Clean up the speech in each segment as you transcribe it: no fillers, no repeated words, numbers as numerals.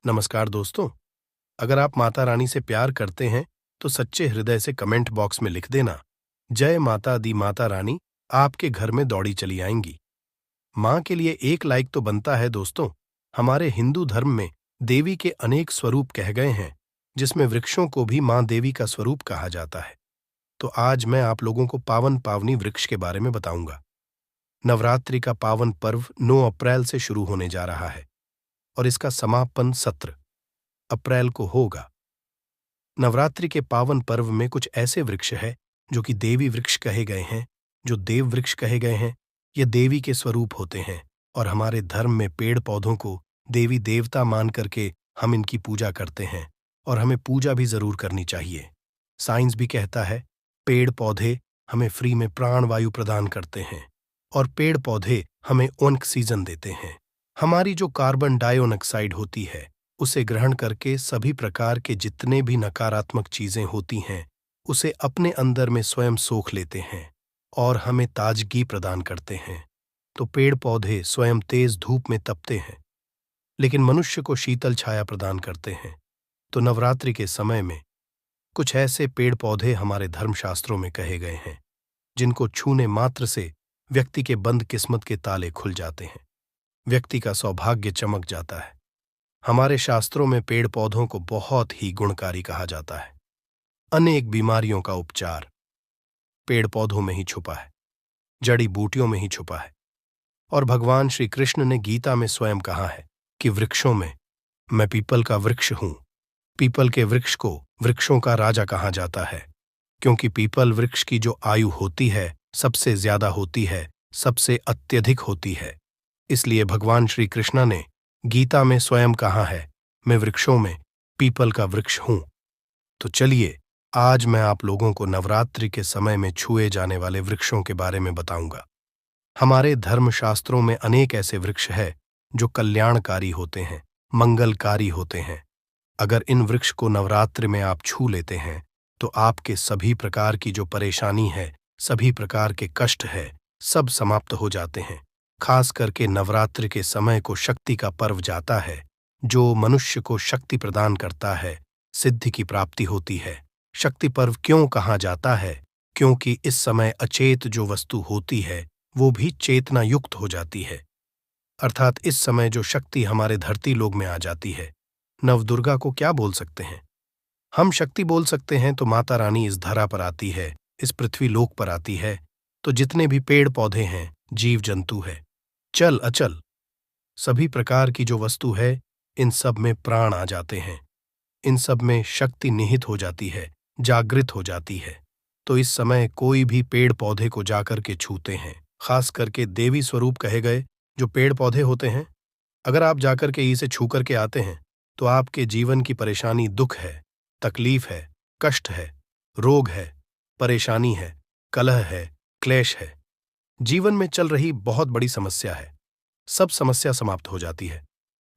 नमस्कार दोस्तों। अगर आप माता रानी से प्यार करते हैं तो सच्चे हृदय से कमेंट बॉक्स में लिख देना, जय माता दी माता रानी आपके घर में दौड़ी चली आएंगी। माँ के लिए एक लाइक तो बनता है दोस्तों। हमारे हिंदू धर्म में देवी के अनेक स्वरूप कह गए हैं, जिसमें वृक्षों को भी माँ देवी का स्वरूप कहा जाता है। तो आज मैं आप लोगों को पावन पावनी वृक्ष के बारे में बताऊंगा। नवरात्रि का पावन पर्व 9 अप्रैल से शुरू होने जा रहा है और इसका समापन 17 अप्रैल को होगा। नवरात्रि के पावन पर्व में कुछ ऐसे वृक्ष हैं जो कि देवी वृक्ष कहे गए हैं, जो देव वृक्ष कहे गए हैं। ये देवी के स्वरूप होते हैं और हमारे धर्म में पेड़ पौधों को देवी देवता मान करके हम इनकी पूजा करते हैं और हमें पूजा भी जरूर करनी चाहिए। साइंस भी कहता है पेड़ पौधे हमें फ्री में प्राण वायु प्रदान करते हैं और पेड़ पौधे हमें ऑक्सीजन देते हैं। हमारी जो कार्बन डाइऑक्साइड होती है उसे ग्रहण करके सभी प्रकार के जितने भी नकारात्मक चीजें होती हैं उसे अपने अंदर में स्वयं सोख लेते हैं और हमें ताजगी प्रदान करते हैं। तो पेड़ पौधे स्वयं तेज धूप में तपते हैं लेकिन मनुष्य को शीतल छाया प्रदान करते हैं। तो नवरात्रि के समय में कुछ ऐसे पेड़ पौधे हमारे धर्मशास्त्रों में कहे गए हैं जिनको छूने मात्र से व्यक्ति के बंद किस्मत के ताले खुल जाते हैं, व्यक्ति का सौभाग्य चमक जाता है। हमारे शास्त्रों में पेड़ पौधों को बहुत ही गुणकारी कहा जाता है। अनेक बीमारियों का उपचार पेड़ पौधों में ही छुपा है, जड़ी बूटियों में ही छुपा है। और भगवान श्री कृष्ण ने गीता में स्वयं कहा है कि वृक्षों में मैं पीपल का वृक्ष हूं। पीपल के वृक्ष को वृक्षों का राजा कहा जाता है, क्योंकि पीपल वृक्ष की जो आयु होती है सबसे ज्यादा होती है, सबसे अत्यधिक होती है। इसलिए भगवान श्री कृष्ण ने गीता में स्वयं कहा है मैं वृक्षों में पीपल का वृक्ष हूं। तो चलिए आज मैं आप लोगों को नवरात्रि के समय में छुए जाने वाले वृक्षों के बारे में बताऊंगा। हमारे धर्मशास्त्रों में अनेक ऐसे वृक्ष हैं जो कल्याणकारी होते हैं, मंगलकारी होते हैं। अगर इन वृक्ष को नवरात्रि में आप छू लेते हैं तो आपके सभी प्रकार की जो परेशानी है, सभी प्रकार के कष्ट है, सब समाप्त हो जाते हैं। खास करके नवरात्रि के समय को शक्ति का पर्व जाता है, जो मनुष्य को शक्ति प्रदान करता है, सिद्धि की प्राप्ति होती है। शक्ति पर्व क्यों कहा जाता है? क्योंकि इस समय अचेत जो वस्तु होती है वो भी चेतना युक्त हो जाती है। अर्थात इस समय जो शक्ति हमारे धरती लोक में आ जाती है। नवदुर्गा को क्या बोल सकते हैं हम? शक्ति बोल सकते हैं। तो माता रानी इस धरा पर आती है, इस पृथ्वी लोक पर आती है। तो जितने भी पेड़ पौधे हैं, जीव जंतु है, चल अचल, सभी प्रकार की जो वस्तु है, इन सब में प्राण आ जाते हैं, इन सब में शक्ति निहित हो जाती है, जागृत हो जाती है। तो इस समय कोई भी पेड़ पौधे को जाकर के छूते हैं, खास करके देवी स्वरूप कहे गए जो पेड़ पौधे होते हैं, अगर आप जाकर के इसे छू करके आते हैं तो आपके जीवन की परेशानी, दुख है, तकलीफ है, कष्ट है, रोग है, परेशानी है, कलह है, क्लेश है, जीवन में चल रही बहुत बड़ी समस्या है, सब समस्या समाप्त हो जाती है।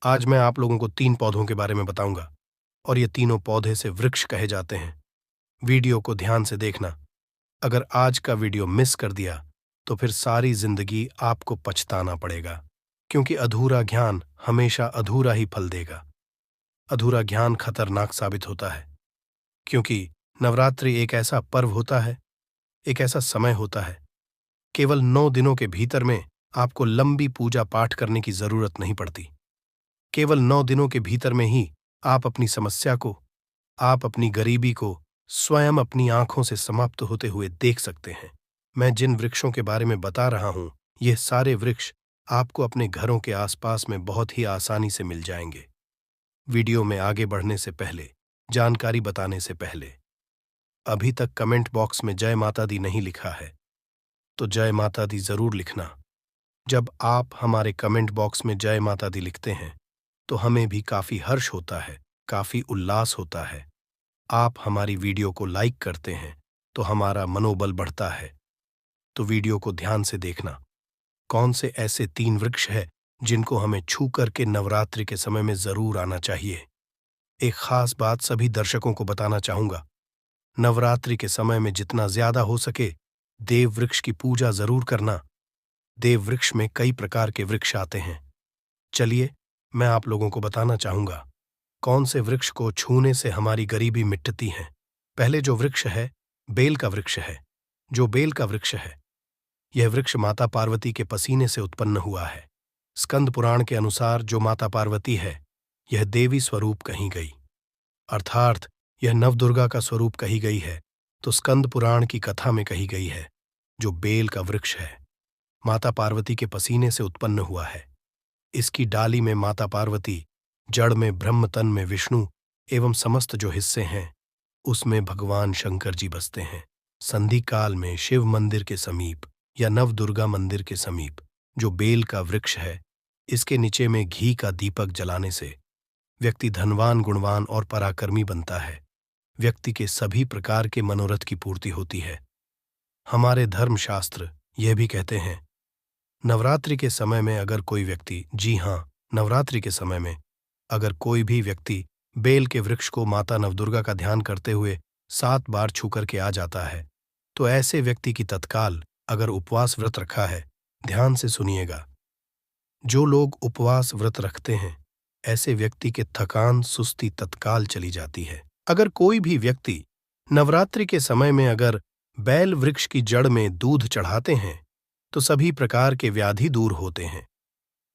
आज मैं आप लोगों को 3 पौधों के बारे में बताऊंगा और ये तीनों पौधे से वृक्ष कहे जाते हैं। वीडियो को ध्यान से देखना। अगर आज का वीडियो मिस कर दिया तो फिर सारी जिंदगी आपको पछताना पड़ेगा, क्योंकि अधूरा ज्ञान हमेशा अधूरा ही फल देगा। अधूरा ज्ञान खतरनाक साबित होता है, क्योंकि नवरात्रि एक ऐसा पर्व होता है, एक ऐसा समय होता है, केवल 9 दिनों के भीतर में आपको लंबी पूजा पाठ करने की जरूरत नहीं पड़ती। केवल 9 दिनों के भीतर में ही आप अपनी समस्या को, आप अपनी गरीबी को स्वयं अपनी आंखों से समाप्त होते हुए देख सकते हैं। मैं जिन वृक्षों के बारे में बता रहा हूं, ये सारे वृक्ष आपको अपने घरों के आसपास में बहुत ही आसानी से मिल जाएंगे। वीडियो में आगे बढ़ने से पहले, जानकारी बताने से पहले, अभी तक कमेंट बॉक्स में जय माता दी नहीं लिखा है तो जय माता दी जरूर लिखना। जब आप हमारे कमेंट बॉक्स में जय माता दी लिखते हैं तो हमें भी काफी हर्ष होता है, काफी उल्लास होता है। आप हमारी वीडियो को लाइक करते हैं तो हमारा मनोबल बढ़ता है। तो वीडियो को ध्यान से देखना। कौन से ऐसे 3 वृक्ष हैं जिनको हमें छू करके नवरात्रि के समय में जरूर आना चाहिए? एक खास बात सभी दर्शकों को बताना चाहूंगा, नवरात्रि के समय में जितना ज्यादा हो सके देव वृक्ष की पूजा जरूर करना। देव वृक्ष में कई प्रकार के वृक्ष आते हैं। चलिए मैं आप लोगों को बताना चाहूंगा। कौन से वृक्ष को छूने से हमारी गरीबी मिटती है? पहले जो वृक्ष है, बेल का वृक्ष है। जो बेल का वृक्ष है, यह वृक्ष माता पार्वती के पसीने से उत्पन्न हुआ है। स्कंद पुराण के अनुसार जो माता पार्वती है, यह देवी स्वरूप कही गई, अर्थात यह नवदुर्गा का स्वरूप कही गई है, तो स्कंद पुराण की कथा में कही गई है। जो बेल का वृक्ष है, माता पार्वती के पसीने से उत्पन्न हुआ है। इसकी डाली में माता पार्वती, जड़ में ब्रह्म, तन में विष्णु एवं समस्त जो हिस्से हैं उसमें भगवान शंकर जी बसते हैं। संधि काल में शिव मंदिर के समीप या नवदुर्गा मंदिर के समीप जो बेल का वृक्ष है, इसके नीचे में घी का दीपक जलाने से व्यक्ति धनवान, गुणवान और पराक्रमी बनता है। व्यक्ति के सभी प्रकार के मनोरथ की पूर्ति होती है। हमारे धर्मशास्त्र यह भी कहते हैं, नवरात्रि के समय में अगर कोई व्यक्ति, जी हाँ, नवरात्रि के समय में अगर कोई भी व्यक्ति बेल के वृक्ष को माता नवदुर्गा का ध्यान करते हुए 7 बार छू करके आ जाता है, तो ऐसे व्यक्ति की तत्काल, अगर उपवास व्रत रखा है, ध्यान से सुनिएगा, जो लोग उपवास व्रत रखते हैं ऐसे व्यक्ति के थकान, सुस्ती तत्काल चली जाती है। अगर कोई भी व्यक्ति नवरात्रि के समय में अगर बैल वृक्ष की जड़ में दूध चढ़ाते हैं तो सभी प्रकार के व्याधि दूर होते हैं।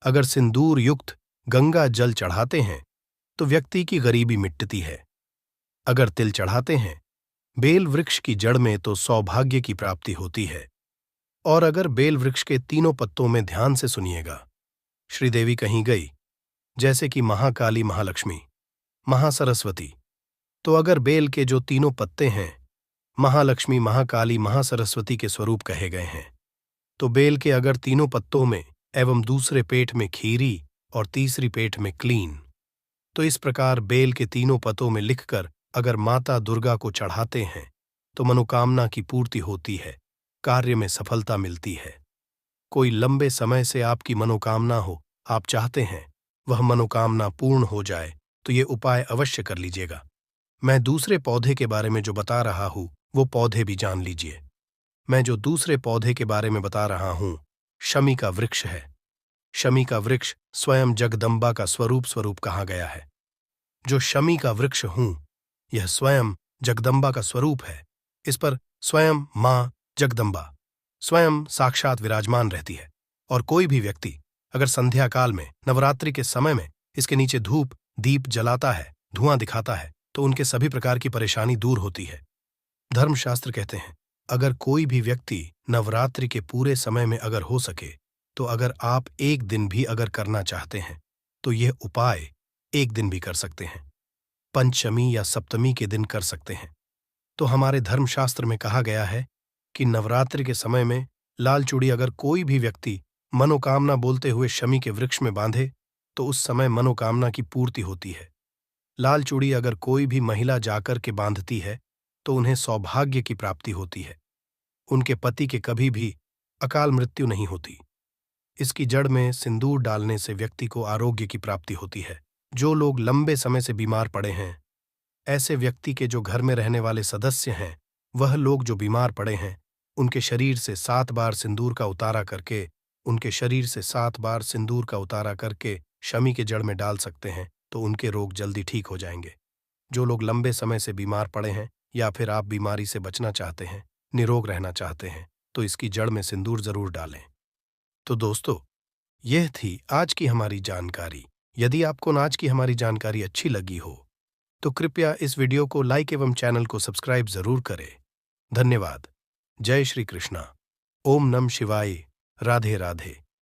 अगर सिंदूर युक्त गंगा जल चढ़ाते हैं तो व्यक्ति की गरीबी मिटती है। अगर तिल चढ़ाते हैं बेल वृक्ष की जड़ में तो सौभाग्य की प्राप्ति होती है। और अगर बेल वृक्ष के तीनों पत्तों में, ध्यान से सुनिएगा, श्रीदेवी कहीं गई, जैसे कि महाकाली, महालक्ष्मी, महासरस्वती, तो अगर बेल के जो तीनों पत्ते हैं महालक्ष्मी, महाकाली, महासरस्वती के स्वरूप कहे गए हैं, तो बेल के अगर तीनों पत्तों में एवं दूसरे पेट में खीरी और तीसरी पेट में क्लीन, तो इस प्रकार बेल के तीनों पत्तों में लिखकर अगर माता दुर्गा को चढ़ाते हैं तो मनोकामना की पूर्ति होती है, कार्य में सफलता मिलती है। कोई लंबे समय से आपकी मनोकामना हो, आप चाहते हैं वह मनोकामना पूर्ण हो जाए, तो ये उपाय अवश्य कर लीजिएगा। मैं दूसरे पौधे के बारे में जो बता रहा हूं वो पौधे भी जान लीजिए। मैं जो दूसरे पौधे के बारे में बता रहा हूं, शमी का वृक्ष है। शमी का वृक्ष स्वयं जगदम्बा का स्वरूप कहा गया है। जो शमी का वृक्ष हूं, यह स्वयं जगदम्बा का स्वरूप है। इस पर स्वयं मां जगदम्बा स्वयं साक्षात विराजमान रहती है। और कोई भी व्यक्ति अगर संध्या काल में, नवरात्रि के समय में इसके नीचे धूप दीप जलाता है, धुआं दिखाता है, तो उनके सभी प्रकार की परेशानी दूर होती है। धर्मशास्त्र कहते हैं, अगर कोई भी व्यक्ति नवरात्रि के पूरे समय में अगर हो सके, तो अगर आप एक दिन भी अगर करना चाहते हैं तो यह उपाय एक दिन भी कर सकते हैं, पंचमी या सप्तमी के दिन कर सकते हैं। तो हमारे धर्मशास्त्र में कहा गया है कि नवरात्रि के समय में लाल चूड़ी अगर कोई भी व्यक्ति मनोकामना बोलते हुए शमी के वृक्ष में बांधे तो उस समय मनोकामना की पूर्ति होती है। लाल चूड़ी अगर कोई भी महिला जाकर के बांधती है तो उन्हें सौभाग्य की प्राप्ति होती है। उनके पति के कभी भी अकाल मृत्यु नहीं होती। इसकी जड़ में सिंदूर डालने से व्यक्ति को आरोग्य की प्राप्ति होती है। जो लोग लंबे समय से बीमार पड़े हैं, ऐसे व्यक्ति के जो घर में रहने वाले सदस्य हैं, वह लोग जो बीमार पड़े हैं, उनके शरीर से 7 बार सिंदूर का उतारा करके, उनके शरीर से 7 बार सिंदूर का उतारा करके शमी के जड़ में डाल सकते हैं, तो उनके रोग जल्दी ठीक हो जाएंगे। जो लोग लंबे समय से बीमार पड़े हैं या फिर आप बीमारी से बचना चाहते हैं, निरोग रहना चाहते हैं, तो इसकी जड़ में सिंदूर जरूर डालें। तो दोस्तों, यह थी आज की हमारी जानकारी। यदि आपको आज की हमारी जानकारी अच्छी लगी हो तो कृपया इस वीडियो को लाइक एवं चैनल को सब्सक्राइब जरूर करें। धन्यवाद। जय श्री कृष्णा। ओम नमः शिवाय। राधे राधे।